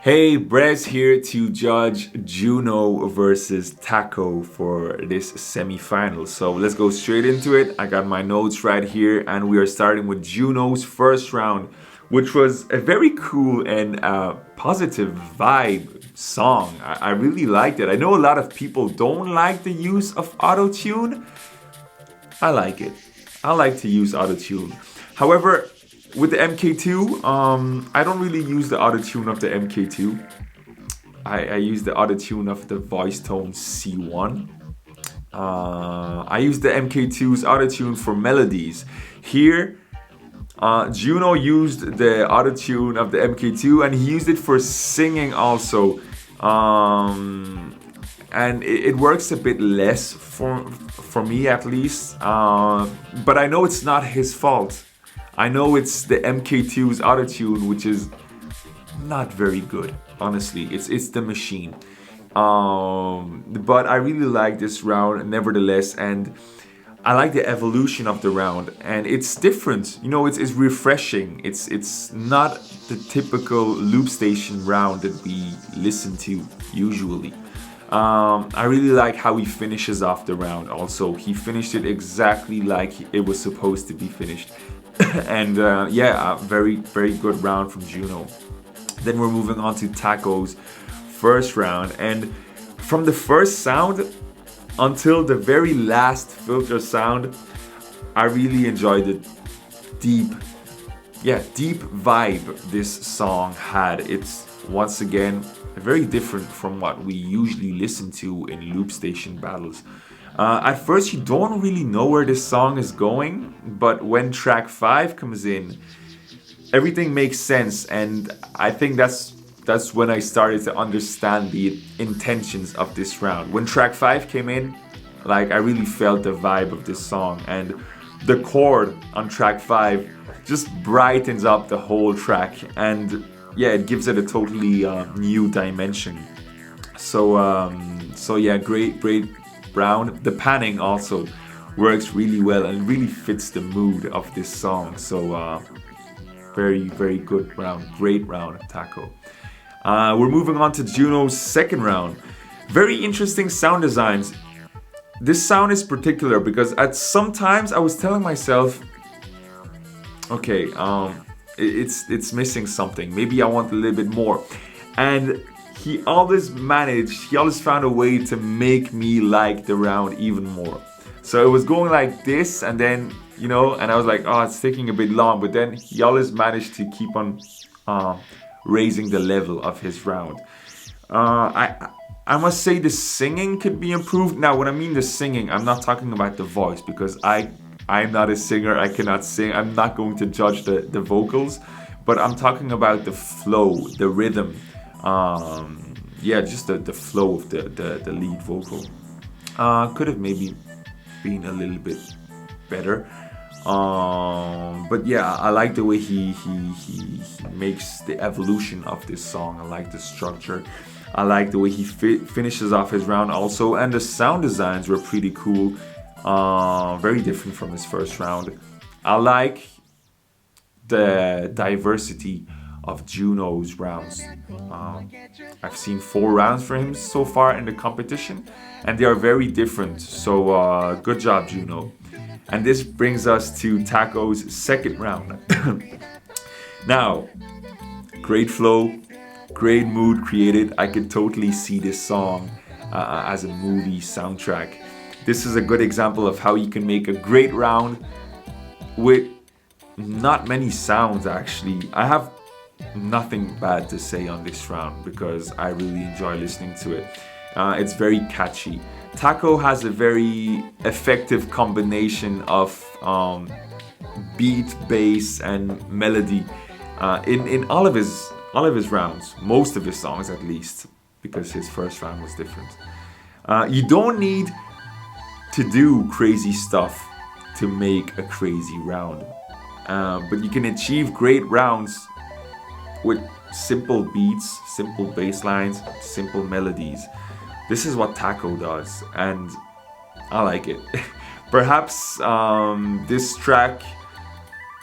Hey, BreZ here to judge JUNNO versus TAKO for this semi-final. So let's go straight into it. I got my notes right here and we are starting with JUNNO's first round, which was a very cool and positive vibe song. I really liked it. I know a lot of people don't like the use of auto-tune. I like it. I like to use auto-tune. However, with the MK2, I don't really use the auto-tune of the MK2. I use the auto-tune of the voice tone C1. I use the MK2's auto-tune for melodies. Here, JUNNO used the auto-tune of the MK2 and he used it for singing also. And it works a bit less for me at least. But I know it's not his fault. I know it's the MK2's autotune, which is not very good, honestly. It's the machine. But I really like this round nevertheless, and I like the evolution of the round, and it's different. You know, it's refreshing. It's not the typical Loopstation round that we listen to usually. I really like how he finishes off the round also. He finished it exactly like it was supposed to be finished. And yeah, a very, very good round from JUNNO. Then we're moving on to TAKO's first round. And from the first sound until the very last filter sound, I really enjoyed the deep vibe this song had. It's once again very different from what we usually listen to in Loopstation battles. At first you don't really know where this song is going, but when track 5 comes in, everything makes sense, and I think that's when I started to understand the intentions of this round. When track 5 came in, like I really felt the vibe of this song, and the chord on track 5 just brightens up the whole track, and yeah, it gives it a totally new dimension. So yeah, great round. The panning also works really well and really fits the mood of this song. So very, very good round. Great round, TAKO. We're moving on to JUNNO's second round. Very interesting sound designs. This sound is particular because at sometimes I was telling myself, okay, it's missing something. Maybe I want a little bit more. And he always found a way to make me like the round even more. So it was going like this, and then, you know, and I was like, oh, it's taking a bit long, but then he always managed to keep on raising the level of his round. I must say the singing could be improved. Now, when I mean the singing, I'm not talking about the voice, because I'm not a singer, I cannot sing, I'm not going to judge the vocals, but I'm talking about the flow, the rhythm. Yeah, just the flow of the lead vocal. Could have maybe been a little bit better. But yeah, I like the way he makes the evolution of this song. I like the structure. I like the way he finishes off his round also, and the sound designs were pretty cool. Very different from his first round. I like the diversity of JUNNO's rounds. I've seen 4 rounds for him so far in the competition, and they are very different. So good job, JUNNO. And this brings us to TAKO's second round. Now, great flow, great mood created. I could totally see this song as a movie soundtrack. This is a good example of how you can make a great round with not many sounds actually. I have nothing bad to say on this round because I really enjoy listening to it. It's very catchy. TAKO has a very effective combination of beat, bass, and melody in all of his rounds, most of his songs at least, because his first round was different. You don't need to do crazy stuff to make a crazy round, but you can achieve great rounds with simple beats, simple bass lines, simple melodies. This is what TAKO does, and I like it. Perhaps this track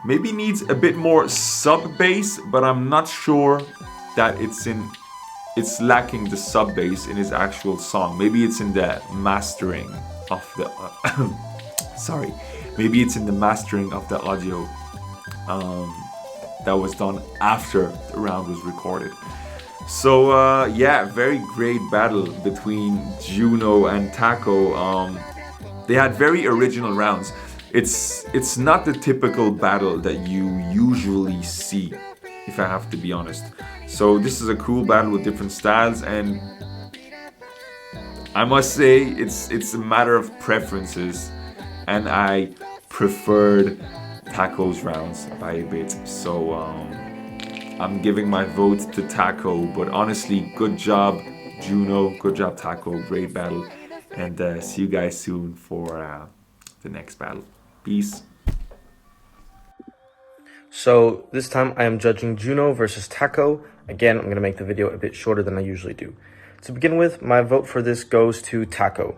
maybe needs a bit more sub bass, but I'm not sure that it's in it's lacking the sub bass in his actual song. Maybe it's in the mastering of the sorry, maybe it's in the mastering of the audio that was done after the round was recorded. So yeah, very great battle between JUNNO and TAKO. They had very original rounds. It's not the typical battle that you usually see, if I have to be honest. So this is a cool battle with different styles, and I must say it's a matter of preferences, and I preferred TAKO's rounds by a bit. So I'm giving my vote to TAKO, but honestly, good job JUNNO, good job TAKO, great battle, and see you guys soon for the next battle. Peace. So this time I am judging JUNNO versus TAKO. Again, I'm going to make the video a bit shorter than I usually do. To begin with, my vote for this goes to TAKO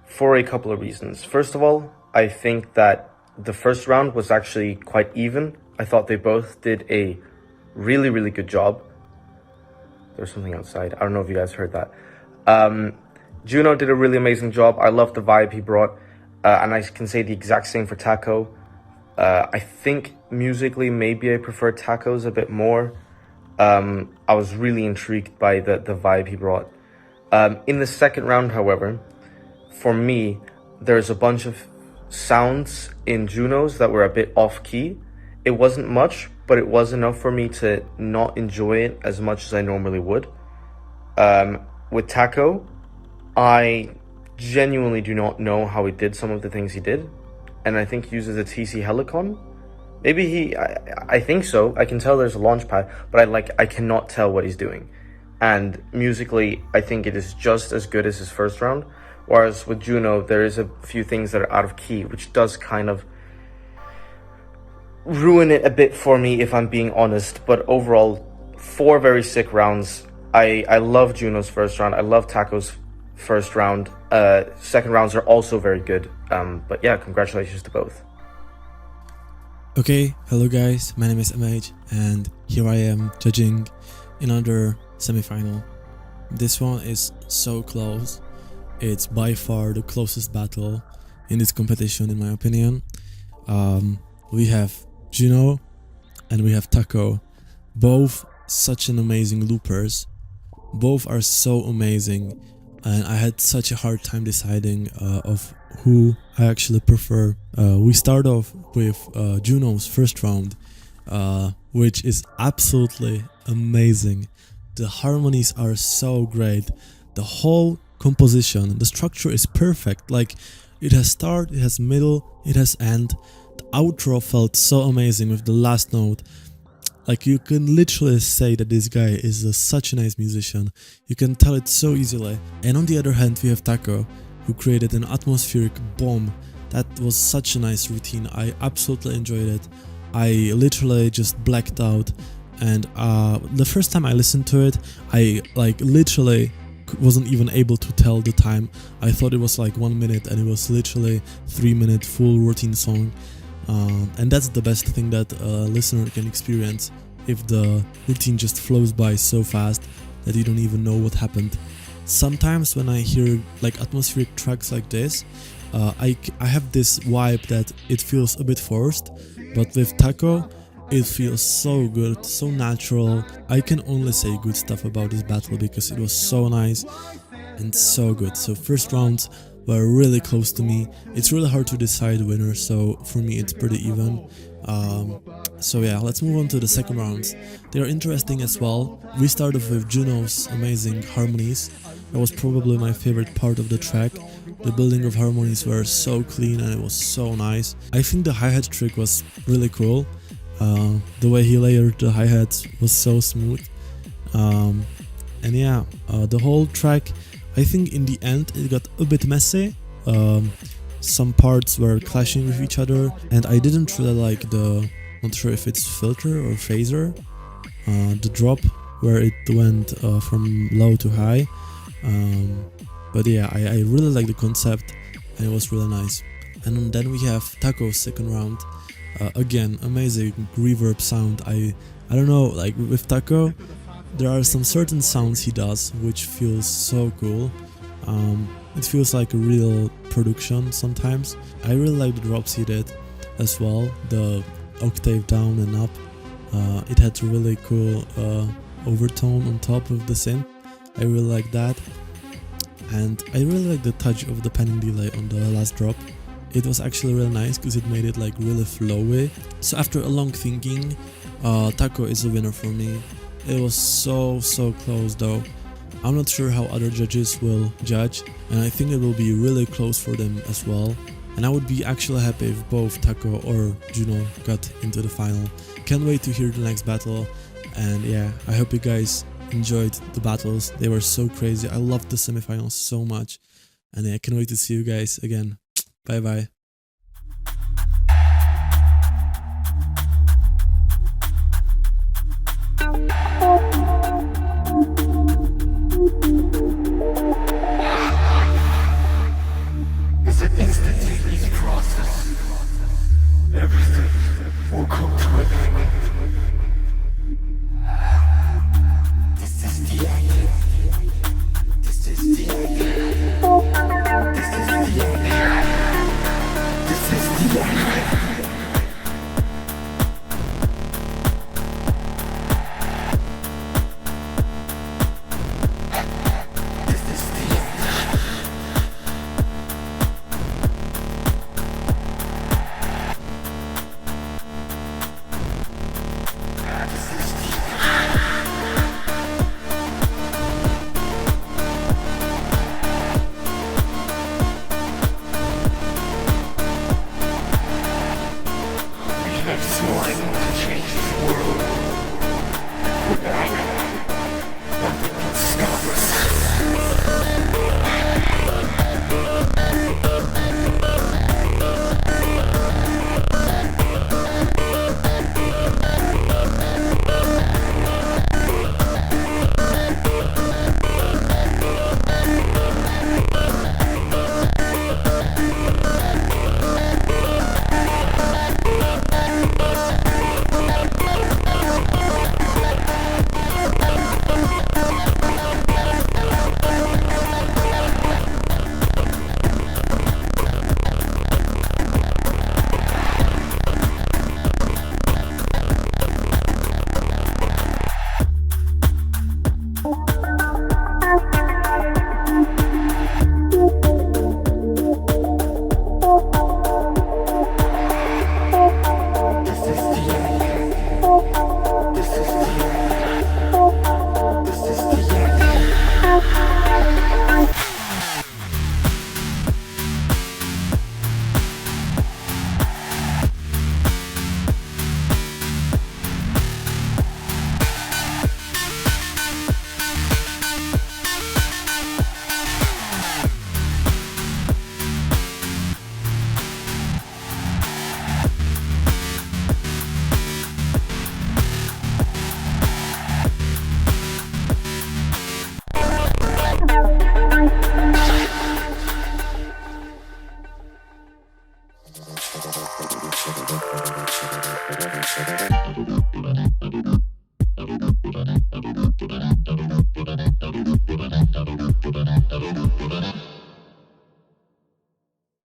for a couple of reasons. First of all, I think that the first round was actually quite even. I thought they both did a really, really good job. There's something outside. I don't know if you guys heard that. JUNNO did a really amazing job. I love the vibe he brought. And I can say the exact same for TAKO. I think musically, maybe I prefer TAKO's a bit more. I was really intrigued by the vibe he brought. In the second round, however, for me, there's a bunch of sounds in JUNNO's that were a bit off-key. It wasn't much, but it was enough for me to not enjoy it as much as I normally would. With TAKO, I genuinely do not know how he did some of the things he did, and I think he uses a TC Helicon. Maybe I think so. I can tell there's a launch pad, but I cannot tell what he's doing. And musically, I think it is just as good as his first round. Whereas with JUNNO, there is a few things that are out of key, which does kind of ruin it a bit for me, if I'm being honest. But overall, 4 very sick rounds. I love JUNNO's first round. I love TAKO's first round. Second rounds are also very good. But yeah, congratulations to both. Okay, hello guys, my name is MH, and here I am judging another semi-final. This one is so close. It's by far the closest battle in this competition, in my opinion. We have JUNNO and we have TAKO, both such an amazing loopers. Both are so amazing, and I had such a hard time deciding of who I actually prefer. We start off with JUNNO's first round, which is absolutely amazing. The harmonies are so great. The whole composition, the structure is perfect. Like, it has start, it has middle, it has end. The outro felt so amazing with the last note. Like, you can literally say that this guy is such a nice musician. You can tell it so easily. And on the other hand, we have TAKO, who created an atmospheric bomb. That was such a nice routine. I absolutely enjoyed it. I literally just blacked out, and the first time I listened to it, I literally wasn't even able to tell the time. I thought it was like 1 minute, and it was literally 3-minute full routine song. And that's the best thing that a listener can experience, if the routine just flows by so fast that you don't even know what happened. Sometimes when I hear like atmospheric tracks like this, I have this vibe that it feels a bit forced, but with TAKO, it feels so good, so natural. I can only say good stuff about this battle because it was so nice and so good. So first rounds were really close to me. It's really hard to decide winner, so for me it's pretty even. So yeah, let's move on to the second rounds. They are interesting as well. We started with JUNNO's amazing harmonies. That was probably my favorite part of the track. The building of harmonies were so clean and it was so nice. I think the hi-hat trick was really cool. The way he layered the hi-hats was so smooth. And yeah, the whole track, I think in the end it got a bit messy. Some parts were clashing with each other, and I didn't really like the, not sure if it's filter or phaser, the drop where it went from low to high. But yeah, I really like the concept, and it was really nice. And then we have TAKO's second round. Again, amazing reverb sound. I don't know, like with TAKO, There are some certain sounds he does which feels so cool. It feels like a real production sometimes. I really like the drops he did as well, the octave down and up. It had a really cool overtone on top of the synth. I really like that. And I really like the touch of the panning delay on the last drop. It was actually really nice because it made it like really flowy. So after a long thinking, TAKO is a winner for me. It was so close though. I'm not sure how other judges will judge, and I think it will be really close for them as well. And I would be actually happy if both TAKO or JUNNO got into the final. Can't wait to hear the next battle, and yeah, I hope you guys enjoyed the battles. They were so crazy. I loved the semifinals so much, and yeah, I can't wait to see you guys again. Bye bye.